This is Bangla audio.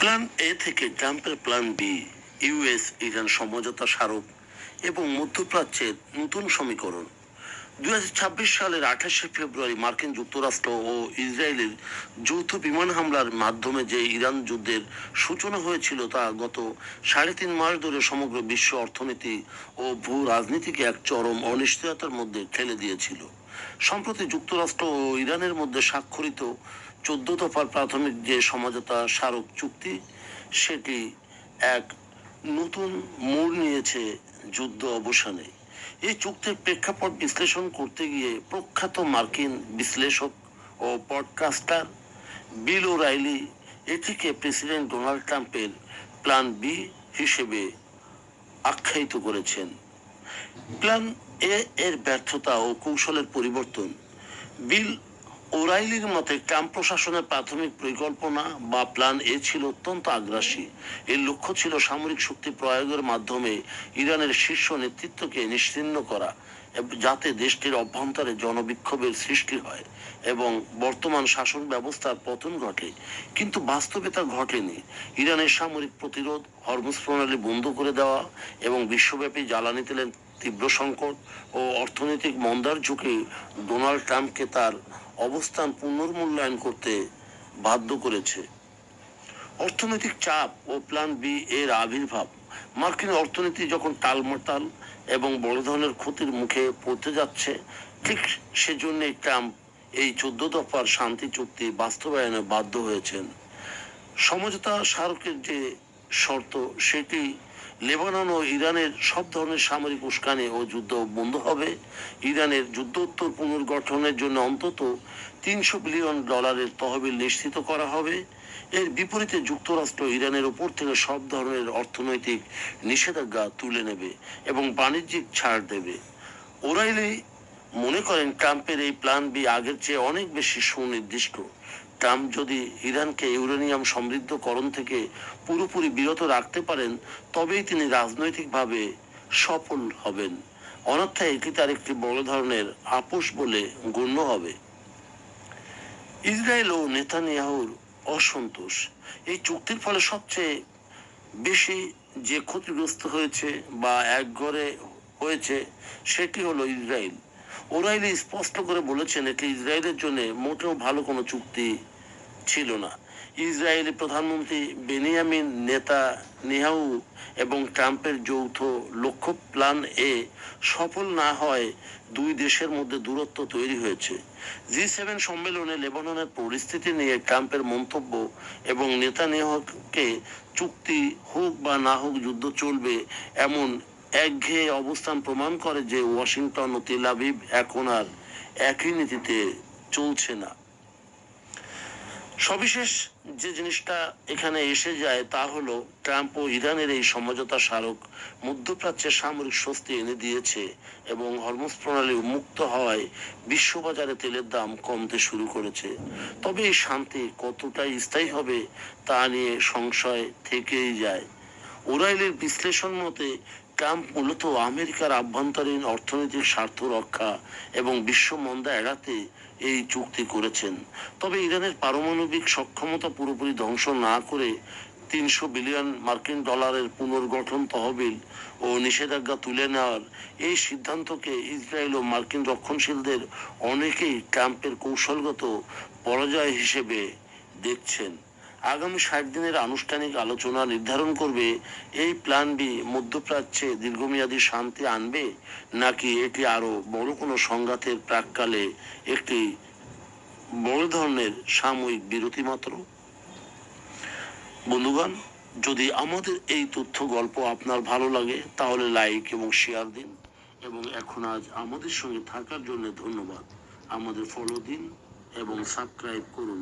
প্ল্যান এ থেকে ট্রাম্পের প্ল্যান বি, ইউএস ইরান সমঝোতা স্মারক এবং মধ্যপ্রাচ্যের নতুন সমীকরণ। 2026 সালের 28শে ফেব্রুয়ারি মার্কিন যুক্তরাষ্ট্র ও ইসরায়েলের যৌথ বিমান হামলার মাধ্যমে যে ইরান যুদ্ধের সূচনা হয়েছিল তা গত 3.5 মাস ধরে সমগ্র বিশ্ব অর্থনীতি ও ভূ রাজনীতিকে এক চরম অনিশ্চয়তার মধ্যে ঠেলে দিয়েছিল। সম্প্রতি যুক্তরাষ্ট্র ও ইরানের মধ্যে স্বাক্ষরিত 14 দফার প্রাথমিক যে সমঝোতা স্মারক চুক্তি, সেটি এক নতুন মোড় নিয়েছে যুদ্ধ অবসানে। এই চুক্তির প্রেক্ষাপট বিশ্লেষণ করতে গিয়ে প্রখ্যাত মার্কিন বিশ্লেষক ও পডকাস্টার বিল ওরাইলি এটিকে প্রেসিডেন্ট ডোনাল্ড ট্রাম্পের প্ল্যান বি হিসেবে আখ্যায়িত করেছেন। প্ল্যান এ এর ব্যর্থতা ও কৌশলের পরিবর্তন। বিল ওরাইলির মতে ট্রাম্প প্রশাসনের প্রাথমিক পরিকল্পনা বা প্ল্যান এ ছিল অত্যন্ত আগ্রাসী। এর লক্ষ্য ছিল সামরিক শক্তি প্রয়োগের মাধ্যমে ইরানের শীর্ষ নেতৃত্বকে নিশ্চিহ্ন করা, যাতে দেশটির অভ্যন্তরে জনবিক্ষোভের সৃষ্টি হয় এবং বর্তমান শাসন ব্যবস্থার পতন ঘটে। কিন্তু বাস্তবে তা ঘটেনি। ইরানের সামরিক প্রতিরোধ, হরমুজ প্রণালী বন্ধ করে দেওয়া এবং বিশ্বব্যাপী জ্বালানি তেলের তীব্র সংকট ও অর্থনৈতিক মন্দার ঝুঁকি ডোনাল্ড ট্রাম্পকে তার অবস্থান পুনর্মূল্যায়ন করতে বাধ্য করেছে। অর্থনৈতিক চাপ ও প্ল্যান বি এর আবির্ভাব। মার্কিন অর্থনীতি যখন টালমাটাল এবং বড় ধরনের ক্ষতির মুখে পড়তে যাচ্ছে, ঠিক সেজন্যই ট্রাম্প এই 14 দফার শান্তি চুক্তি বাস্তবায়নে বাধ্য হয়েছেন। সমঝোতা স্মারকের যে শর্ত, সেটি লেবানন ও ইরানের সব ধরনের সামরিক উস্কানি ও যুদ্ধ বন্ধ হবে। ইরানের যুদ্ধোত্তর পুনর্গঠনের জন্য অন্তত $300 বিলিয়ন তহবিল নিশ্চিত করা হবে। এর বিপরীতে যুক্তরাষ্ট্র ইরানের উপর থেকে সব ধরনের অর্থনৈতিক নিষেধাজ্ঞা তুলে নেবে এবং বাণিজ্যিক ছাড় দেবে। ওরাইলি মনে করেন ট্রাম্পের এই প্ল্যান বি আগের চেয়ে অনেক বেশি সুনির্দিষ্ট। ট্রাম্প যদি ইরানকে ইউরেনিয়াম সমৃদ্ধকরণ থেকে পুরোপুরি বিরত রাখতে পারেন, তবেই তিনি রাজনৈতিকভাবে সফল হবেন। অন্যথায় এটি তার একটি বড় ধরনের আপোষ বলে গণ্য হবে। ইসরায়েল ও নেতানিয়াহুর অসন্তোষ। এই চুক্তির ফলে সবচেয়ে বেশি যে ক্ষতিগ্রস্ত হয়েছে বা একঘরে হয়েছে, সেটি হলো ইসরায়েল। ওরাইলি স্পষ্ট করে বলেছেন এটি ইসরায়েলের জন্য মোটেও ভালো কোনো চুক্তি ছিল না। ইসরায়েলি প্রধানমন্ত্রী বেনিয়ামিন নেতানিয়াহু এবং ট্রাম্পের যৌথ লক্ষ্য প্ল্যান এ সফল না হয় দুই দেশের মধ্যে দূরত্ব তৈরি হয়েছে। G7 সম্মেলনে লেবাননের পরিস্থিতি নিয়ে ট্রাম্পের মন্তব্য এবং নেতানিয়াহুকে চুক্তি হোক বা না হোক যুদ্ধ চলবে এমন একঘেয়ে অবস্থান প্রমাণ করে যে ওয়াশিংটন ও তেল আবিব এখন আর একই নীতিতে চলছে না। সবিশেষ যে জিনিসটা এখানে এসে যায় তা হলো, ট্রাম্প ও ইরানের এই সমঝোতা স্মারক মধ্যপ্রাচ্যে সামরিক স্বস্তি এনে দিয়েছে এবং হরমুজ প্রণালী উন্মুক্ত হওয়ায় বিশ্ববাজারে তেলের দাম কমতে শুরু করেছে। তবে এই শান্তি কতটাই স্থায়ী হবে তা নিয়ে সংশয় থেকেই যায়। ওরাইলির বিশ্লেষণ মতে ট্রাম্প মূলত আমেরিকার আভ্যন্তরীণ অর্থনৈতিক স্বার্থ রক্ষা এবং বিশ্ব মন্দা এড়াতে এই চুক্তি করেছেন। তবে ইরানের পারমাণবিক সক্ষমতা পুরোপুরি ধ্বংস না করে $300 বিলিয়ন পুনর্গঠন তহবিল ও নিষেধাজ্ঞা তুলে নেওয়ার এই সিদ্ধান্তকে ইসরায়েল ও মার্কিন রক্ষণশীলদের অনেকেই ট্রাম্পের কৌশলগত পরাজয় হিসেবে দেখছেন। আগামী 60 দিনের আনুষ্ঠানিক আলোচনা নির্ধারণ করবে এই প্ল্যান বি মধ্যপ্রাচ্যে দীর্ঘমেয়াদী শান্তি আনবে নাকি এটি আরো বড় কোনো সংঘাতের প্রাক্কালে একটি বড় ধরনের সাময়িক বিরতি মাত্র। বন্ধুগণ, যদি আমাদের এই তথ্য গল্প আপনার ভালো লাগে তাহলে লাইক এবং শেয়ার দিন এবং এখন আজ আমাদের সঙ্গে থাকার জন্য ধন্যবাদ। আমাদের ফলো দিন এবং সাবস্ক্রাইব করুন।